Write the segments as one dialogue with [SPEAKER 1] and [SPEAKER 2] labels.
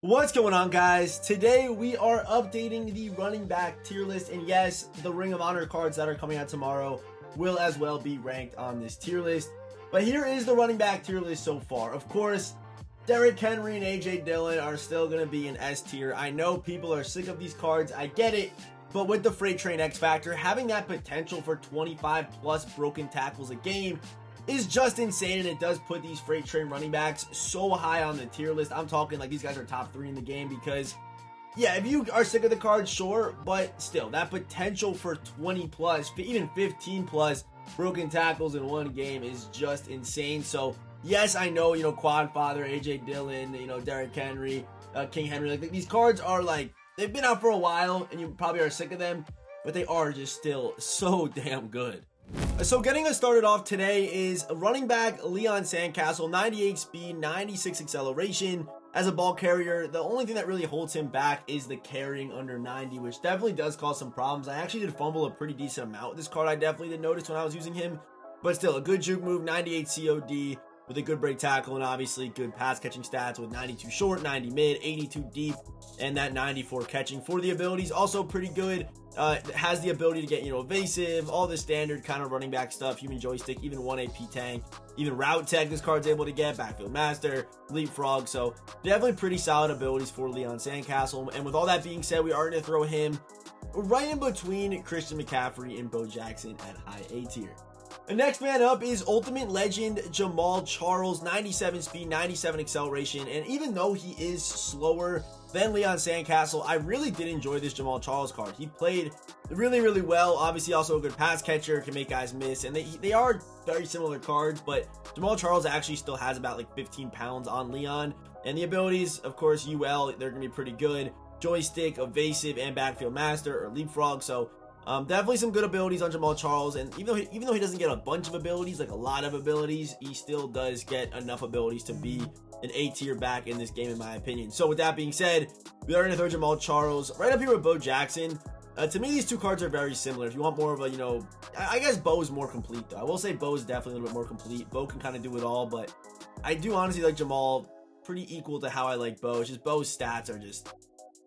[SPEAKER 1] What's going on, guys? Today we are updating the running back tier list, and yes, the Ring of Honor cards that are coming out tomorrow will as well be ranked on this tier list. But here is the running back tier list so far. Of course, Derrick Henry and AJ Dillon are still going to be in S tier. I know people are sick of these cards, I get it, but with the Freight Train X Factor, having that potential for 25 plus broken tackles a game is just insane, and it does put these Freight Train running backs so high on the tier list. I'm talking like these guys are top 3 in the game because, yeah, if you are sick of the cards, sure, but still, that potential for 20 plus, even 15 plus broken tackles in one game is just insane. So, yes, I know, Quad Father, AJ Dillon, Derrick Henry, King Henry, like these cards are like, they've been out for a while, and you probably are sick of them, but they are just still so damn good. So getting us started off today is running back Leon Sandcastle, 98 speed, 96 acceleration. As a ball carrier, the only thing that really holds him back is the carrying under 90, which definitely does cause some problems. I actually did fumble a pretty decent amount with this card. I definitely did notice when I was using him, but still a good juke move, 98 COD with a good break tackle, and obviously good pass catching stats with 92 short, 90 mid, 82 deep, and that 94 catching. For the abilities, also pretty good. Has the ability to get, evasive, all the standard kind of running back stuff, human joystick, even 1 AP tank, even route tech this card's able to get, backfield master, leapfrog. So definitely pretty solid abilities for Leon Sandcastle. And with all that being said, we are going to throw him right in between Christian McCaffrey and Bo Jackson at high A tier. The next man up is Ultimate Legend Jamal Charles, 97 speed, 97 acceleration, and even though he is slower than Leon Sandcastle, I really did enjoy this Jamal Charles card. He played really well, obviously also a good pass catcher, can make guys miss, and they are very similar cards, but Jamal Charles actually still has about like 15 pounds on Leon, and the abilities, of course, UL, they're going to be pretty good. Joystick, evasive, and backfield master or leapfrog, so definitely some good abilities on Jamal Charles, and even though he doesn't get a bunch of abilities, like a lot of abilities, he still does get enough abilities to be an A tier back in this game, in my opinion. So with that being said, we are going to throw Jamal Charles right up here with Bo Jackson. To me, these two cards are very similar. If you want more of a, I guess Bo is more complete, though. I will say Bo is definitely a little bit more complete. Bo can kind of do it all, but I do honestly like Jamal pretty equal to how I like Bo. It's just Bo's stats are just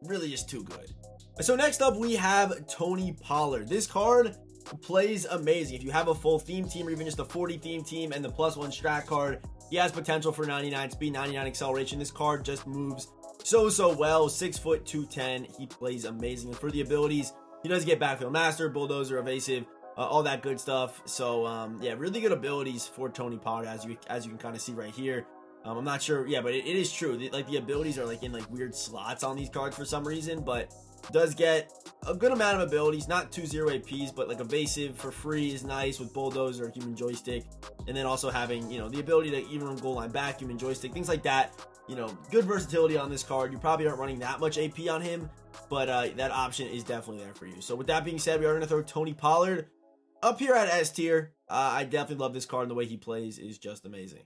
[SPEAKER 1] really just too good. So next up, we have Tony Pollard. This card plays amazing. If you have a full theme team or even just a 40 theme team and the +1 strat card, he has potential for 99 speed, 99 acceleration. This card just moves so well. 6 foot, 210. He plays amazing. And for the abilities, he does get backfield master, bulldozer, evasive, all that good stuff. So yeah, really good abilities for Tony Pollard, as you can kind of see right here. I'm not sure, yeah, but it is true. Like the abilities are like in like weird slots on these cards for some reason, but does get a good amount of abilities, not 2 0 APs, but like evasive for free is nice with bulldozer, human joystick, and then also having, the ability to even run goal line back, human joystick, things like that. Good versatility on this card. You probably aren't running that much AP on him, but that option is definitely there for you. So with that being said, we are going to throw Tony Pollard up here at S tier. I definitely love this card, and the way he plays is just amazing.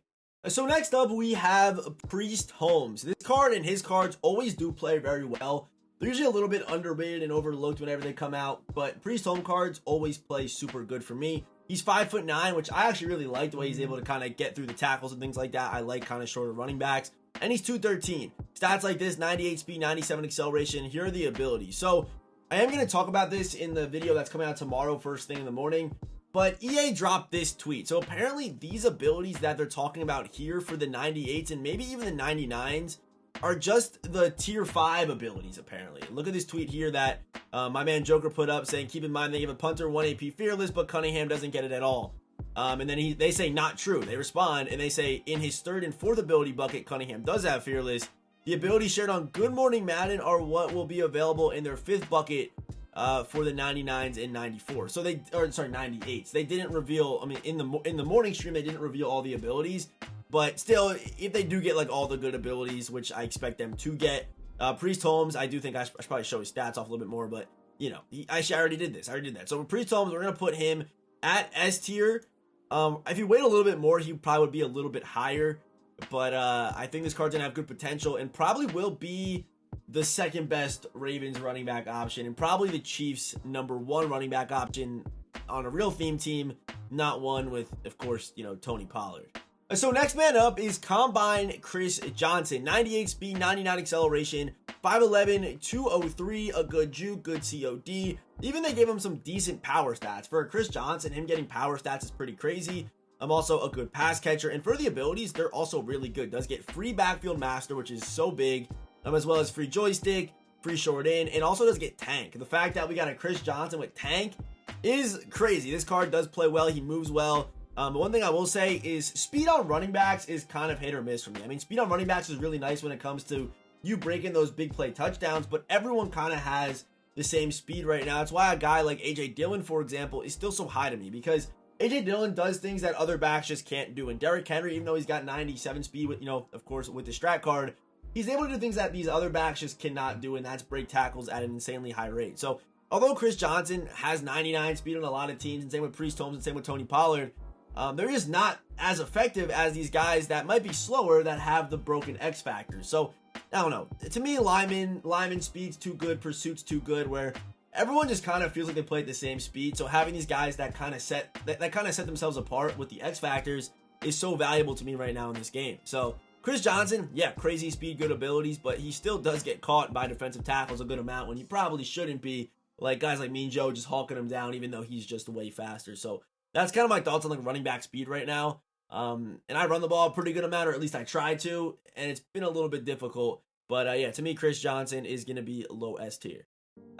[SPEAKER 1] So next up, we have Priest Holmes. This card and his cards always do play very well. They're usually a little bit underrated and overlooked whenever they come out, but Priest Holmes cards always play super good for me. He's 5'9", which I actually really like the way he's able to kind of get through the tackles and things like that. I like kind of shorter running backs. And he's 213. Stats like this, 98 speed, 97 acceleration. Here are the abilities. So I am going to talk about this in the video that's coming out tomorrow, first thing in the morning. But EA dropped this tweet. So apparently these abilities that they're talking about here for the 98s and maybe even the 99s are just the tier 5 abilities, apparently. Look at this tweet here that my man Joker put up saying, keep in mind they give a punter 1 AP fearless, but Cunningham doesn't get it at all. And then they say not true. They respond and they say in his 3rd and 4th ability bucket, Cunningham does have fearless. The abilities shared on Good Morning Madden are what will be available in their 5th bucket for the 99s and 94. So 98s. They didn't reveal, in the morning stream, they didn't reveal all the abilities. But still, if they do get like all the good abilities, which I expect them to get, Priest Holmes, I do think I should probably show his stats off a little bit more, but I already did this. I already did that. So with Priest Holmes, we're going to put him at S tier. If you wait a little bit more, he probably would be a little bit higher, but I think this card's going to have good potential and probably will be the second best Ravens running back option and probably the Chiefs' #1 running back option on a real theme team, not one with, of course, Tony Pollard. So next man up is Combine Chris Johnson. 98 speed, 99 acceleration, 5'11", 203, a good juke, good COD. Even they gave him some decent power stats. For Chris Johnson, him getting power stats is pretty crazy. Also a good pass catcher. And for the abilities, they're also really good. Does get free backfield master, which is so big. As well as free joystick, free short in, and also does get tank. The fact that we got a Chris Johnson with tank is crazy. This card does play well. He moves well. The one thing I will say is speed on running backs is kind of hit or miss for me. I mean, speed on running backs is really nice when it comes to you breaking those big play touchdowns, but everyone kind of has the same speed right now. That's why a guy like A.J. Dillon, for example, is still so high to me, because A.J. Dillon does things that other backs just can't do. And Derrick Henry, even though he's got 97 speed with, of course, with the strat card, he's able to do things that these other backs just cannot do, and that's break tackles at an insanely high rate. So, although Chris Johnson has 99 speed on a lot of teams, and same with Priest Holmes and same with Tony Pollard, they're just not as effective as these guys that might be slower that have the broken X factors. So, I don't know. To me, lineman speed's too good, pursuit's too good, where everyone just kind of feels like they play at the same speed. So having these guys that kind of set themselves apart with the X factors is so valuable to me right now in this game. So Chris Johnson, yeah, crazy speed, good abilities, but he still does get caught by defensive tackles a good amount when he probably shouldn't be. Like guys like Mean Joe just hawking him down, even though he's just way faster. So that's kind of my thoughts on like running back speed right now. And I run the ball a pretty good amount, or at least I try to, and it's been a little bit difficult. But yeah, to me, Chris Johnson is going to be low S tier.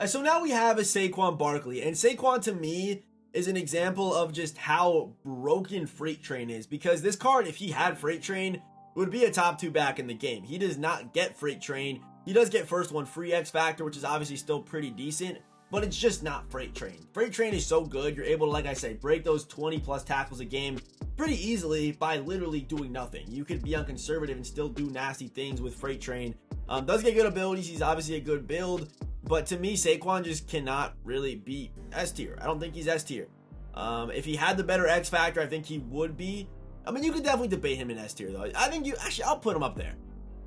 [SPEAKER 1] So now we have a Saquon Barkley, and Saquon to me is an example of just how broken Freight Train is, because this card, if he had Freight Train, would be a top 2 back in the game. He does not get Freight Train. He does get first one free X Factor, which is obviously still pretty decent, but it's just not Freight Train. Freight Train is so good, you're able to, like I say, break those 20 plus tackles a game pretty easily by literally doing nothing. You could be unconservative and still do nasty things with Freight Train. Does get good abilities, he's obviously a good build, but to me, Saquon just cannot really be S tier. I don't think he's S tier. If he had the better X Factor, I think he would be. I mean, you could definitely debate him in S tier, though. I think I'll put him up there.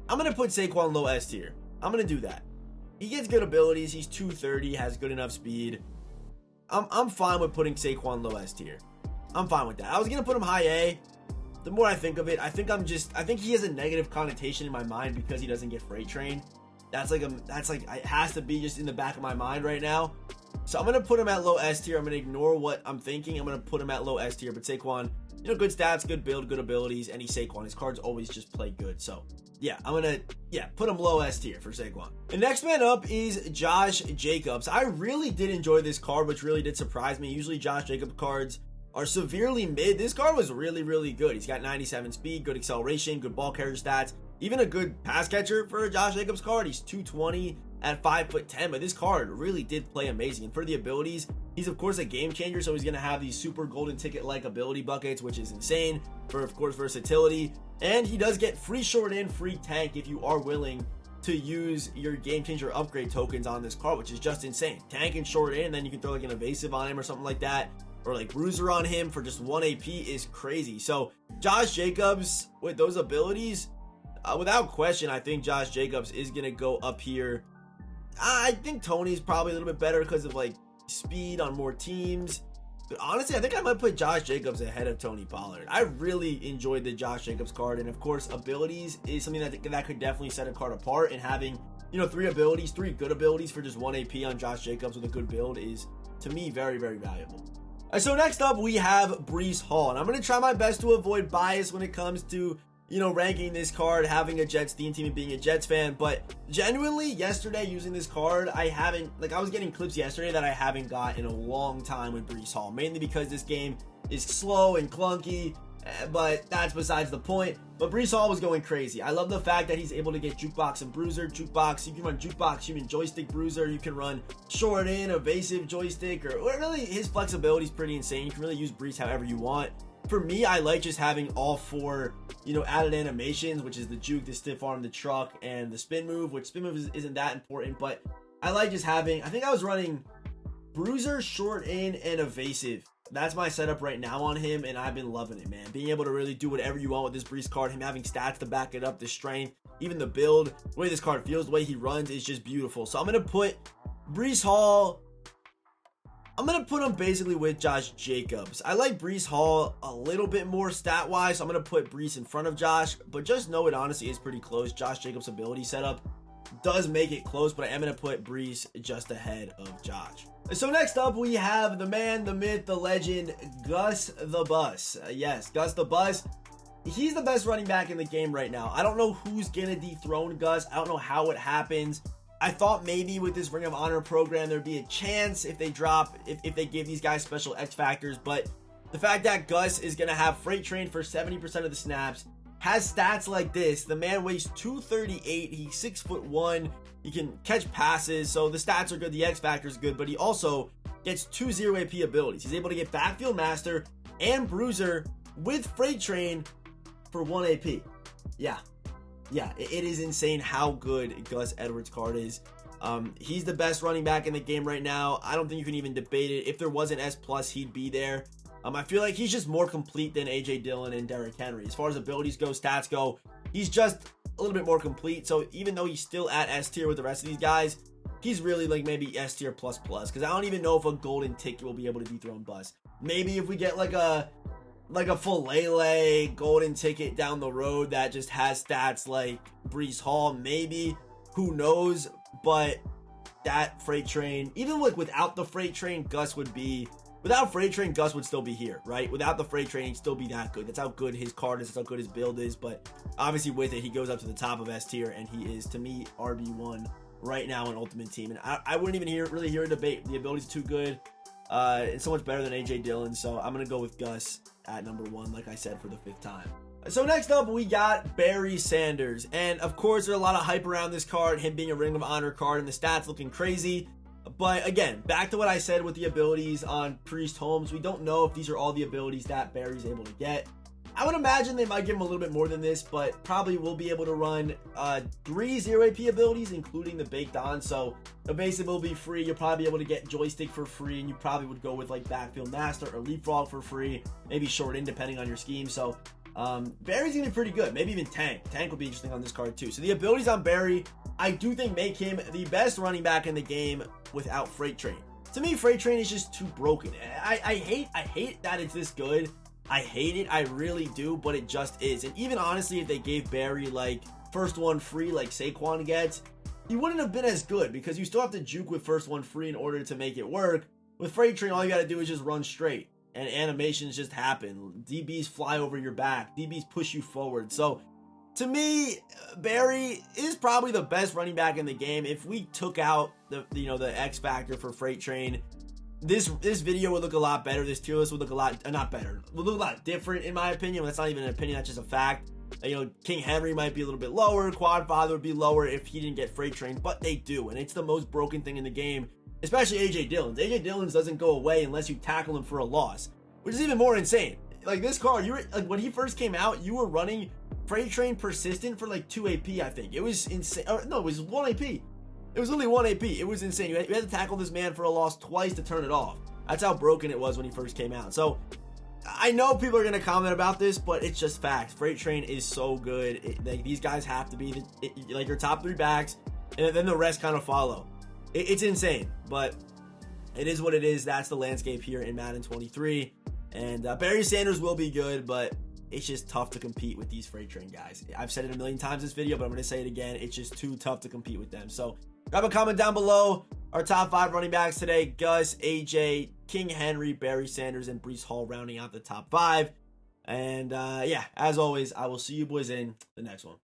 [SPEAKER 1] I'm going to put Saquon low S tier. I'm going to do that. He gets good abilities. He's 230, has good enough speed. I'm fine with putting Saquon low S tier. I'm fine with that. I was going to put him high A. The more I think of it, I think he has a negative connotation in my mind because he doesn't get Freight Train. It has to be just in the back of my mind right now. So I'm going to put him at low S tier. I'm going to ignore what I'm thinking. I'm going to put him at low S tier. But Saquon, good stats, good build, good abilities. Any Saquon, his cards always just play good. So yeah, I'm going to, put him low S tier for Saquon. The next man up is Josh Jacobs. I really did enjoy this card, which really did surprise me. Usually Josh Jacobs cards are severely mid. This card was really, really good. He's got 97 speed, good acceleration, good ball carrier stats, even a good pass catcher for a Josh Jacobs card. He's 220 at 5'10", but this card really did play amazing. And for the abilities, he's of course a game changer, so he's going to have these super golden ticket-like ability buckets, which is insane for, of course, versatility. And he does get free short and free tank if you are willing to use your game changer upgrade tokens on this card, which is just insane. Tank and short in, and then you can throw like an evasive on him or something like that, or like bruiser on him for just 1 AP is crazy. So Josh Jacobs with those abilities, without question, I think Josh Jacobs is going to go up here. I think Tony's probably a little bit better because of like speed on more teams. But honestly, I think I might put Josh Jacobs ahead of Tony Pollard. I really enjoyed the Josh Jacobs card. And of course, abilities is something that could definitely set a card apart. And having, 3 good abilities for just 1 AP on Josh Jacobs with a good build is, to me, very, very valuable. So next up, we have Breece Hall. And I'm going to try my best to avoid bias when it comes to ranking this card, having a Jets theme team and being a Jets fan, but genuinely yesterday using this card, I was getting clips yesterday that I haven't got in a long time with Breece Hall, mainly because this game is slow and clunky, but that's besides the point. But Breece Hall was going crazy. I love the fact that he's able to get jukebox and bruiser. Jukebox, you can run jukebox, human joystick bruiser, you can run short in, evasive joystick, or really his flexibility is pretty insane. You can really use Breece however you want. For me, I like just having all 4, added animations, which is the juke, the stiff arm, the truck, and the spin move, which spin move isn't that important, but I like just having, I think I was running bruiser, short in, and evasive. That's my setup right now on him, and I've been loving it, man. Being able to really do whatever you want with this Breece card, him having stats to back it up, the strength, even the build, the way this card feels, the way he runs is just beautiful. So I'm going to put Breece Hall I'm going to put him basically with Josh Jacobs. I like Breece Hall a little bit more stat-wise, so I'm going to put Breece in front of Josh, but just know it honestly is pretty close. Josh Jacobs' ability setup does make it close, but I am going to put Breece just ahead of Josh. So next up, we have the man, the myth, the legend, Gus the Bus. Yes, Gus the Bus. He's the best running back in the game right now. I don't know who's going to dethrone Gus. I don't know how it happens. I thought maybe with this Ring of Honor program, there'd be a chance if they drop, if they give these guys special X factors. But the fact that Gus is going to have freight train for 70% of the snaps, has stats like this. The man weighs 238. He's 6'1". He can catch passes. So the stats are good. The X factor is good. But he also gets 2 0 AP abilities. He's able to get backfield master and bruiser with freight train for 1 AP. Yeah, it is insane how good Gus Edwards' card is. He's the best running back in the game right now. I don't think you can even debate it. If there was an S+, he'd be there. I feel like he's just more complete than A.J. Dillon and Derrick Henry. As far as abilities go, stats go, he's just a little bit more complete. So even though he's still at S tier with the rest of these guys, he's really like maybe S tier plus. Because I don't even know if a golden ticket will be able to dethrone Bus. Maybe if we get like a Falele golden ticket down the road that just has stats like Breece Hall, maybe, who knows. But that freight train, even like without the freight train, Gus would be, without freight train, Gus would still be here, right? Without the freight train, he'd still be that good. That's how good his card is. That's how good his build is. But obviously with it, he goes up to the top of S tier, and he is, to me, RB1 right now in Ultimate Team. And I wouldn't even really hear a debate. The ability's too good. It's so much better than A.J. Dillon, so I'm going to go with Gus at number 1, like I said, for the 5th time. So next up, we got Barry Sanders. And of course, there's a lot of hype around this card, him being a Ring of Honor card, and the stats looking crazy. But again, back to what I said with the abilities on Priest Holmes, we don't know if these are all the abilities that Barry's able to get. I would imagine they might give him a little bit more than this, but probably will be able to run 3 0 AP abilities, including the baked on. So the basic will be free. You'll probably be able to get joystick for free, and you probably would go with like backfield master or leapfrog for free, maybe short in depending on your scheme. So Barry's gonna be pretty good. Maybe even Tank. Tank will be interesting on this card too. So the abilities on Barry, I do think make him the best running back in the game without freight train. To me, freight train is just too broken. I hate that it's this good. I hate it, I really do, but it just is. And even honestly, if they gave Barry like first one free like Saquon gets, he wouldn't have been as good because you still have to juke with first one free in order to make it work. With freight train, all you gotta do is just run straight and animations just happen. DBs fly over your back, DBs push you forward. So to me, Barry is probably the best running back in the game. If we took out the X factor for freight train, this video would look a lot better. This tier list would look a lot, not better, would look a lot different in my opinion. That's not even an opinion, that's just a fact. King Henry might be a little bit lower, Quad Father would be lower if he didn't get freight train, but they do, and it's the most broken thing in the game, especially A.J. Dillon's. A.J. Dillon's doesn't go away unless you tackle him for a loss, which is even more insane. Like this card, when he first came out, you were running freight train persistent for like 2 AP, I think. It was insane. No, it was 1 AP. It was only 1 AP. It was insane. You had to tackle this man for a loss twice to turn it off. That's how broken it was when he first came out. So I know people are going to comment about this, but it's just facts. Freight train is so good. These guys have to be like your top 3 backs, and then the rest kind of follow. It's insane, but it is what it is. That's the landscape here in Madden 23. And Barry Sanders will be good, but it's just tough to compete with these freight train guys. I've said it a million times this video, but I'm going to say it again. It's just too tough to compete with them. So grab a comment down below. Our top 5 running backs today: Gus, AJ, King Henry, Barry Sanders, and Breece Hall rounding out the top 5. And yeah, as always, I will see you boys in the next one.